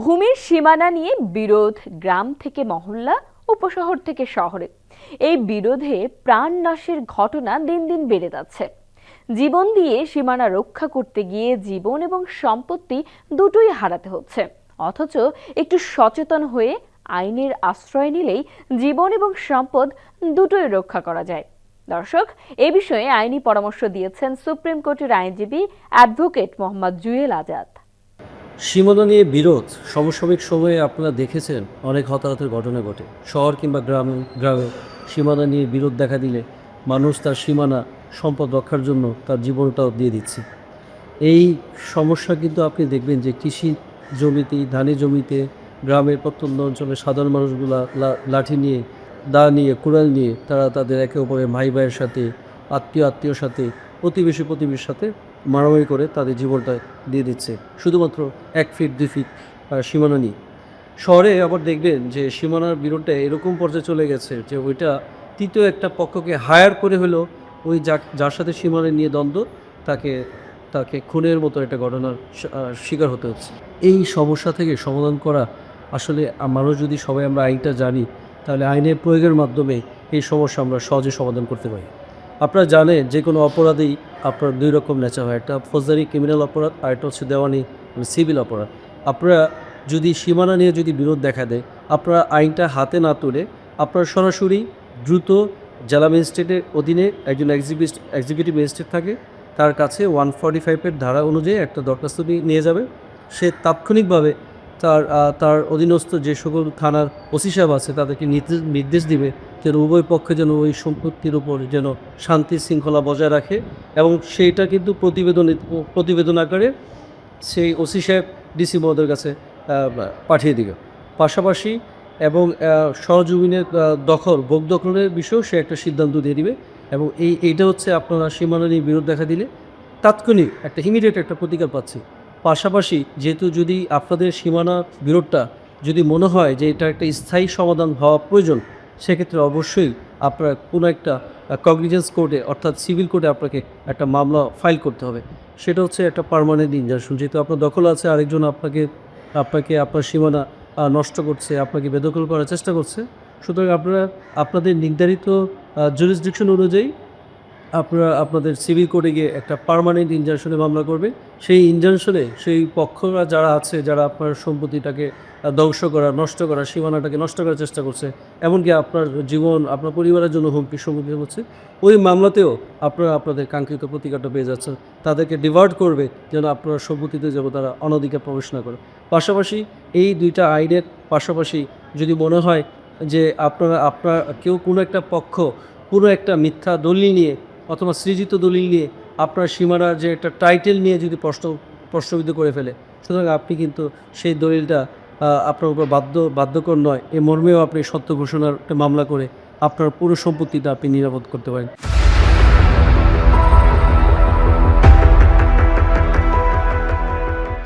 ভূমির সীমানা নিয়ে বিরোধ গ্রাম থেকে মহল্লা, উপশহর থেকে শহরে। এই বিরোধে প্রাণনাশের ঘটনা দিন দিন বেড়ে যাচ্ছে। জীবন দিয়ে সীমানা রক্ষা করতে গিয়ে জীবন এবং সম্পত্তি দুটোই হারাতে হচ্ছে। অথচ একটু সচেতন হয়ে আইনের আশ্রয় নিলেই জীবন এবং সম্পদ দুটোই রক্ষা করা যায়। দর্শক, এ বিষয়ে আইনি পরামর্শ দিয়েছেন সুপ্রিম কোর্টের আইনজীবী অ্যাডভোকেট মোহাম্মদ জুয়েল আজাদ। সীমানা নিয়ে বিরোধ সমসাময়িক সময়ে আপনারা দেখেছেন অনেক হতাহতের ঘটনা ঘটে। শহর কিংবা গ্রামে গ্রামে সীমানা নিয়ে বিরোধ দেখা দিলে মানুষ তার সীমানা সম্পদ রক্ষার জন্য তার জীবনটাও দিয়ে দিচ্ছে। এই সমস্যা কিন্তু আপনি দেখবেন যে কৃষি জমিতে, ধানের জমিতে, গ্রামের প্রত্যন্ত অঞ্চলে সাধারণ মানুষগুলা লাঠি নিয়ে, দা নিয়ে, কুড়াল নিয়ে তারা তাদের একে অপরের ভাই ভাইয়ের সাথে, আত্মীয়র সাথে, প্রতিবেশীর সাথে মারামারি করে তাদের জীবনটা দিয়ে দিচ্ছে শুধুমাত্র 1 ফিট 2 ফিট সীমানা নিয়ে। শহরে আবার দেখবেন যে সীমানার বিরোধটা এরকম পর্যায়ে চলে গেছে যে ওইটা তৃতীয় একটা পক্ষকে হায়ার করে হলেও ওই যার সাথে সীমানা নিয়ে দ্বন্দ্ব তাকে তাকে খুনের মতো একটা ঘটনার শিকার হতে হচ্ছে। এই সমস্যা থেকে সমাধান করা আসলে মানুষ যদি সবাই আমরা আইনটা জানি, তাহলে আইনের প্রয়োগের মাধ্যমে এই সমস্যা আমরা সহজে সমাধান করতে পারি। আপনারা জানেন যে কোনো অপরাধেই আপনার 2 রকম নেচার হয়, একটা ফৌজদারি ক্রিমিনাল অপরাধ, আর একটা হচ্ছে দেওয়ানি সিভিল অপরাধ। আপনারা যদি সীমানা নিয়ে যদি বিরোধ দেখা দেয়, আপনারা আইনটা হাতে না তুলে আপনারা সরাসরি দ্রুত জেলা ম্যাজিস্ট্রেটের অধীনে একজন এক্সিকিউটিভ ম্যাজিস্ট্রেট থাকে, তার কাছে 145-এর ধারা অনুযায়ী একটা দরখাস্ত নিয়ে যাবে। সে তাৎক্ষণিকভাবে তার অধীনস্থ যে সকল থানার ওসি সাহেব আছে তাদেরকে নির্দেশ দিবে যেন উভয় পক্ষে যেন ওই সম্পত্তির উপর যেন শান্তি শৃঙ্খলা বজায় রাখে, এবং সেইটা কিন্তু প্রতিবেদন আকারে সেই ওসি সাহেব ডিসি মহোদয়ের কাছে পাঠিয়ে দিবে। পাশাপাশি এবং সরজমিনের ভোগ দখলের বিষয়েও সে একটা সিদ্ধান্ত দিয়ে দিবে। এবং এইটা হচ্ছে আপনারা সীমানা নিয়ে বিরোধ দেখা দিলে তাৎক্ষণিক একটা ইমিডিয়েট একটা প্রতিকার পাচ্ছি। পাশাপাশি যেহেতু যদি আপনাদের সীমানা বিরোধটা যদি মনে হয় যে এটা একটা স্থায়ী সমাধান হওয়া প্রয়োজন, সেক্ষেত্রে অবশ্যই আপনার কোনো একটা কগনিজেন্স কোর্টে অর্থাৎ সিভিল কোর্টে আপনাকে একটা মামলা ফাইল করতে হবে। সেটা হচ্ছে একটা পার্মানেন্ট ইনজাংশন। যেহেতু আপনার দখল আছে, আরেকজন আপনাকে আপনার সীমানা নষ্ট করছে, আপনাকে বেদখল করার চেষ্টা করছে, সুতরাং আপনারা আপনাদের নির্ধারিত জুরিসডিকশন অনুযায়ী আপনারা আপনাদের সিভিল কোর্টে গিয়ে একটা পার্মানেন্ট ইনজাংশনে মামলা করবে। সেই ইনজাংশনে সেই পক্ষরা যারা আছে, যারা আপনার সম্পত্তিটাকে ধ্বংস করা, নষ্ট করা, সীমানাটাকে নষ্ট করার চেষ্টা করছে, এমনকি আপনার জীবন, আপনার পরিবারের জন্য হুমকির সম্মুখীন হচ্ছে, ওই মামলাতেও আপনারা আপনাদের কাঙ্ক্ষিত প্রতিকারটা পেয়ে যাচ্ছেন। তাদেরকে ডিভার্ট করবে যেন আপনার সম্পত্তিতে যেন তারা অনধিকার প্রবেশ না করে। পাশাপাশি এই 2টা আইনের পাশাপাশি যদি মনে হয় যে আপনার কেউ কোনো একটা পক্ষ কোনো একটা মিথ্যা দলিল নিয়ে অথবা সৃজিত দলিল নিয়ে আপনার সীমানার যে একটা টাইটেল নিয়ে যদি প্রশ্নবিদ্ধ করে ফেলে, সুতরাং আপনি কিন্তু সেই দলিলটা আপনার উপর বাধ্যকর নয় এ মর্মেও আপনি সত্য ঘোষণার একটা মামলা করে আপনার পুরো সম্পত্তিটা আপনি নিরাপদ করতে পারেন।